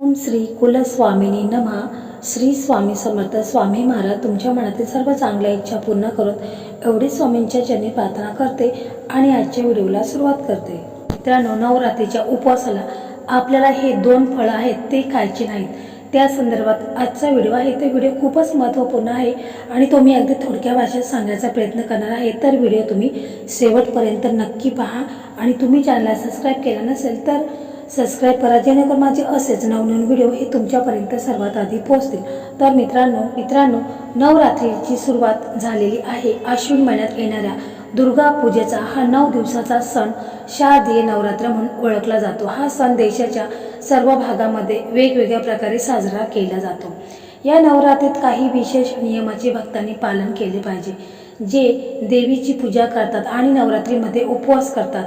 ओम श्री कुलस्वामिनी नमः. श्री स्वामी समर्थ. स्वामी महाराज तुमच्या मनातील सर्व चांगल्या इच्छा पूर्ण करत एवढी स्वामींच्या चरणी प्रार्थना करते आणि आजच्या व्हिडिओला सुरुवात करते. मित्रांनो, नवरात्रीच्या उपवासाला आपल्याला हे 2 फळं आहेत ते खायचे नाहीत. त्या संदर्भात आजचा व्हिडिओ आहे. ते व्हिडिओ खूपच महत्त्वपूर्ण आहे आणि तो मी अगदी थोडक्या भाषेत सांगण्याचा प्रयत्न करणार आहे. तर व्हिडिओ तुम्ही शेवटपर्यंत नक्की पहा आणि तुम्ही चॅनलला सबस्क्राईब केला नसेल तर सबस्क्राईब करा, जेणेकरून माझे असेच नवनवीन व्हिडिओ हे तुमच्यापर्यंत सर्वात आधी पोहोचतील. तर मित्रांनो नवरात्रीची सुरुवात झालेली आहे. आश्विन महिन्यात येणाऱ्या दुर्गा पूजेचा हा 9 दिवसाचा सण शारदीय नवरात्र म्हणून ओळखला जातो. हा सण देशाच्या सर्व भागामध्ये वेगवेगळ्या प्रकारे साजरा केला जातो. या नवरात्रीत काही विशेष नियमाचे भक्तांनी पालन केले पाहिजे, जे देवीची पूजा करतात आणि नवरात्रीमध्ये उपवास करतात.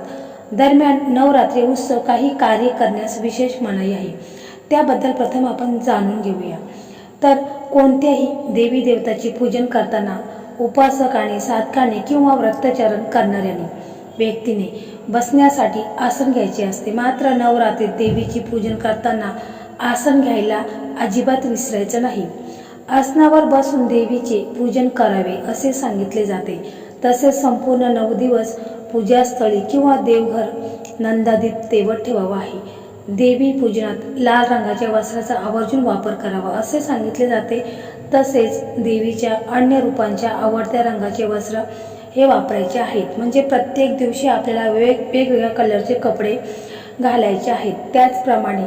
दरम्यान नवरात्री उत्सव काही कार्य करण्यास विशेष मनाई आहे. त्याबद्दल प्रथम आपण जाणून घेऊया. तर कोणत्याही देवी देवताचे पूजन करताना उपासकाने, साधकाने किंवा व्रतचरण करणाऱ्याने व्यक्तीने बसण्यासाठी आसन घ्यायचे असते. मात्र नवरात्रीत देवीचे पूजन करताना आसन घ्यायला अजिबात विसरायचं नाही. आसनावर बसून देवीचे पूजन करावे असे सांगितले जाते. तसेच संपूर्ण 9 दिवस पूजास्थळी किंवा देवघर नंदादीप तेवत ठेवावा आहे. देवी पूजनात लाल रंगाच्या वस्त्राचा आवर्जून वापर करावा असे सांगितले जाते. तसेच देवीच्या अन्य रूपांच्या आवडत्या रंगाचे वस्त्र हे वापरायचे आहेत. म्हणजे प्रत्येक दिवशी आपल्याला वेगवेगळ्या कलरचे कपडे घालायचे आहेत. त्याचप्रमाणे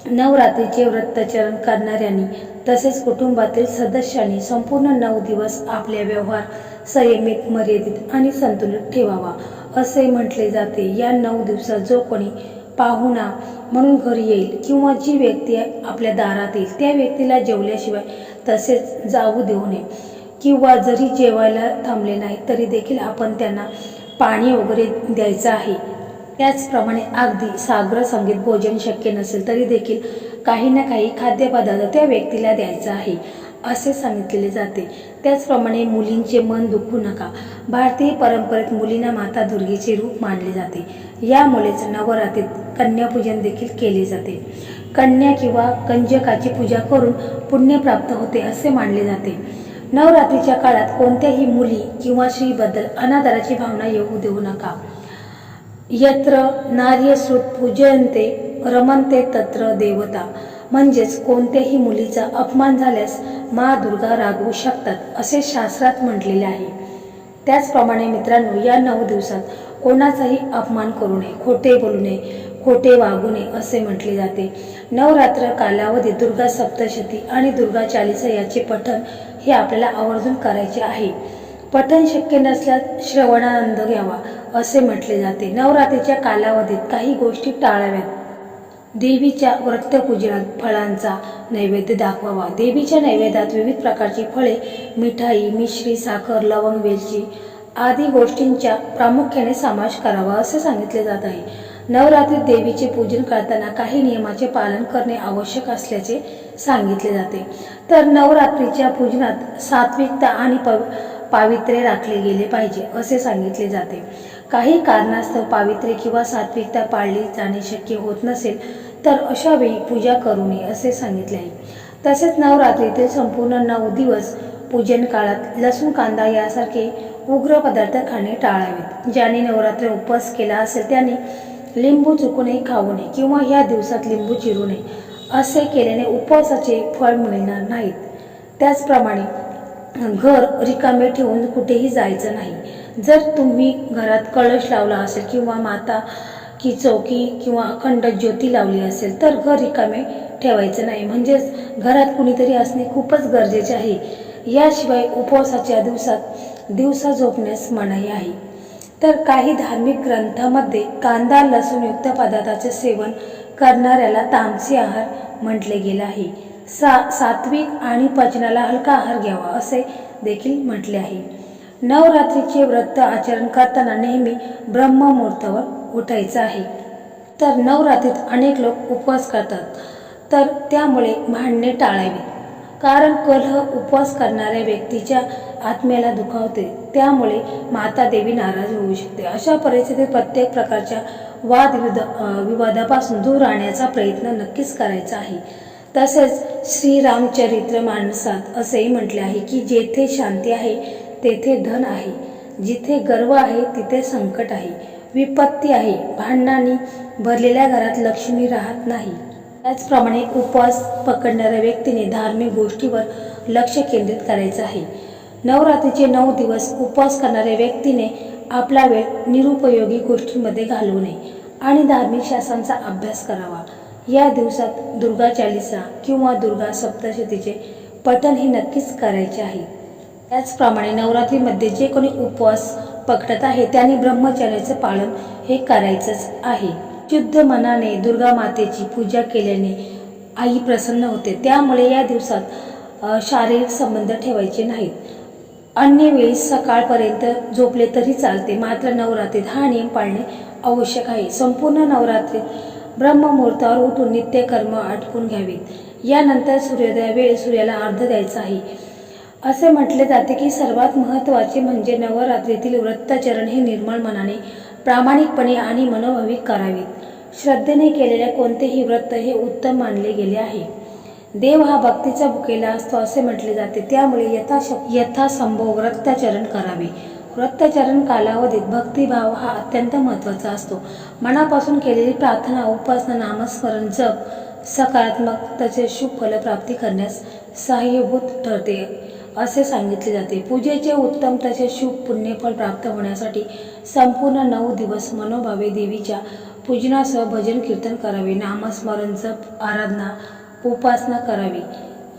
नवरात्रीचे व्रतचरण करणाऱ्यांनी तसेच कुटुंबातील सदस्यांनी संपूर्ण 9 दिवस आपले व्यवहार संयमित, मर्यादित आणि संतुलित ठेवावा असे म्हटले जाते. या 9 दिवसात जो कोणी पाहुणा म्हणून घरी येईल किंवा जी व्यक्ती आपल्या दारात येईल त्या व्यक्तीला जेवल्याशिवाय तसेच जाऊ देऊ नये किंवा जरी जेवायला थांबले नाही तरी देखील आपण त्यांना पाणी वगैरे द्यायचं आहे. त्याचप्रमाणे अगदी साग्र संगीत भोजन शक्य नसेल तरी देखील काही ना काही खाद्यपदार्थ त्या व्यक्तीला द्यायचा आहे असे सांगितले जाते. त्याचप्रमाणे मुलींचे मन दुखू नका. भारतीय परंपरेत मुलींना माता दुर्गेचे रूप मानले जाते. यामुळेच नवरात्रीत कन्यापूजन देखील केले जाते. कन्या किंवा कंजकाची पूजा करून पुण्य प्राप्त होते असे मानले जाते. नवरात्रीच्या काळात कोणत्याही मुली किंवा स्त्रीबद्दल अनादराची भावना येऊ देऊ नका. यत्र नार्यसूत पूजयन्ते रमन्ते तत्र देवता. म्हणजेच कोणत्याही मुलीचा अपमान झाल्यास मा दुर्गा रागवू शकतात असे शास्त्रात म्हटलेले आहे. त्याचप्रमाणे मित्रांनो, या 9 दिवसात कोणाचाही अपमान करू नये, खोटे बोलू नये, खोटे वागू नये असे म्हटले जाते. नवरात्र कालावधीत दुर्गा सप्तशती आणि दुर्गा चालीसा याचे पठण हे आपल्याला आवर्जून करायचे आहे. पठण शक्य नसल्यास श्रवणानंद घ्यावा असे म्हटले जाते. नवरात्रीच्या कालावधीत काही गोष्टी टाळाव्यात. देवीच्या व्रतपूजनात फळांचा नैवेद्य दाखवावा. देवीच्या नैवेद्यात विविध प्रकारची फळे, मिठाई, मिश्री, साखर, लवंग, वेलची आदी गोष्टींचा प्रामुख्याने समावेश करावा असे सांगितले जात आहे. नवरात्रीत देवीचे पूजन करताना काही नियमाचे पालन करणे आवश्यक असल्याचे सांगितले जाते. तर नवरात्रीच्या पूजनात सात्विकता आणि पावित्र्य राखले गेले पाहिजे असे सांगितले जाते. काही कारणास्तव पावित्र्य किंवा सात्विकता पाळली जाणे शक्य होत नसेल तर अशा वेळी पूजा करू नये असे सांगितले आहे. तसेच नवरात्रीतील संपूर्ण 9 दिवस पूजन काळात लसूण, कांदा यासारखे उग्र पदार्थ खाणे टाळावेत. ज्याने नवरात्र उपवास केला असेल त्याने लिंबू चुकूनही खाऊ नये किंवा ह्या दिवसात लिंबू चिरू नये. असे केल्याने उपवासाचे फळ मिळणार नाहीत. त्याचप्रमाणे घर रिकामे ठेवून कुठेही जायचं नाही. जर तुम्ही घरात कळश लावला असेल किंवा माता की चौकी किंवा अखंड ज्योती लावली असेल तर घर रिकामे ठेवायचं नाही. म्हणजेच घरात कुणीतरी असणे खूपच गरजेचे आहे. याशिवाय उपवासाच्या दिवसात दिवसा झोपण्यास मनाई आहे. तर काही धार्मिक ग्रंथामध्ये कांदा लसूणयुक्त पदार्थाचे सेवन करणाऱ्याला तामसी आहार म्हटले गेले आहे. सात्विक आणि पचनाला हलका आहार घ्यावा असे देखील म्हटले आहे. नवरात्रीचे व्रत आचरण करताना नेहमी ब्रह्ममुहूर्तावर उठायचं आहे. तर नवरात्रीत अनेक लोक उपवास करतात तर त्यामुळे भांडणे टाळावे. कारण कलह उपवास करणाऱ्या व्यक्तीच्या आत्म्याला दुखावते. त्यामुळे माता देवी नाराज होऊ शकते. अशा परिस्थितीत प्रत्येक प्रकारच्या विवादापासून दूर राहण्याचा प्रयत्न नक्कीच करायचा आहे. तसेच श्रीरामचरित्र मानसात असेही म्हटले आहे की जेथे शांती आहे तेथे धन आहे, जिथे गर्व आहे तिथे संकट आहे, विपत्ती आहे, भांडणांनी भरलेल्या घरात लक्ष्मी राहत नाही. त्याचप्रमाणे उपवास पकडणाऱ्या व्यक्तीने धार्मिक गोष्टीवर लक्ष केंद्रित करायचं आहे. नवरात्रीचे 9 दिवस उपवास करणाऱ्या व्यक्तीने आपला वेळ निरुपयोगी गोष्टींमध्ये घालवू नये आणि धार्मिक शास्त्रांचा अभ्यास करावा. या दिवसात दुर्गा चालीसा किंवा दुर्गा सप्तशतीचे पठण हे नक्कीच करायचे आहे. त्याचप्रमाणे नवरात्रीमध्ये जे कोणी उपवास पकडत आहे त्यांनी ब्रह्मचर्याचे पालन हे करायचंच आहे. शुद्ध मनाने दुर्गा मातेची पूजा केल्याने आई प्रसन्न होते. त्यामुळे या दिवसात शारीरिक संबंध ठेवायचे नाहीत. अन्य वेळी सकाळपर्यंत झोपले तरी चालते, मात्र नवरात्रीत हा नियम पाळणे आवश्यक आहे. संपूर्ण नवरात्रीत ब्रह्ममुहूर्तावर उठून नित्यकर्म आटपून घ्यावीत. यानंतर सूर्योदया वेळी सूर्याला अर्घ्य द्यायचा आहे. असे म्हटले जाते की सर्वात महत्त्वाचे म्हणजे नवरात्रीतील व्रताचरण हे निर्मळ मनाने, प्रामाणिकपणे आणि मनोभाविक करावीत. श्रद्धेने केलेले कोणतेही व्रत हे उत्तम मानले गेले आहे. देव हा भक्तीचा भुकेला असतो असे म्हटले जाते. त्यामुळे यथासंभव व्रताचरण करावे. व्रताचरण कालावधीत भक्तिभाव हा अत्यंत महत्त्वाचा असतो. मनापासून केलेली प्रार्थना, उपासना, नामस्मरण, जप सकारात्मक तसेच शुभ फलप्राप्ती करण्यास सहाय्यभूत ठरते असे सांगितले जाते. पूजेचे उत्तम तसेच शुभ पुण्यफल प्राप्त होण्यासाठी संपूर्ण 9 दिवस मनोभावे देवीच्या पूजनासह भजन कीर्तन करावे, नामस्मरण, जप, आराधना, उपासना करावी,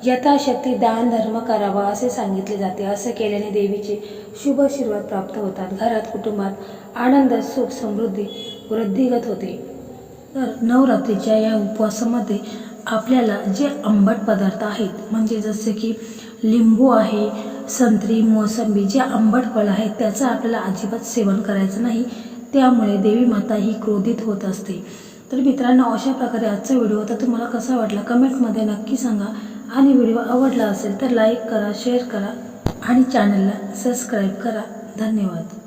यथाशक्ती दान धर्म करावा असे सांगितले जाते. असे केल्याने देवीचे शुभ आशीर्वाद प्राप्त होतात. घरात कुटुंबात आनंद, सुख, समृद्धी वृद्धिगत होते. तर नवरात्रीच्या या उपवासामध्ये आपल्याला जे आंबट पदार्थ आहेत, म्हणजे जसे की लिंबू आहे, संत्री, मोसंबी, जे आंबट फळ आहेत त्याचं आपल्याला अजिबात सेवन करायचं नाही. त्यामुळे देवी माता ही क्रोधित होत असते. तर मित्रांनो, अशा प्रकारे आजचा व्हिडिओ होता. तुम्हाला कसा वाटला कमेंटमध्ये नक्की सांगा. आणि व्हिडिओ आवडला असेल तर लाईक करा, शेअर करा आणि चॅनलला सबस्क्राईब करा. धन्यवाद.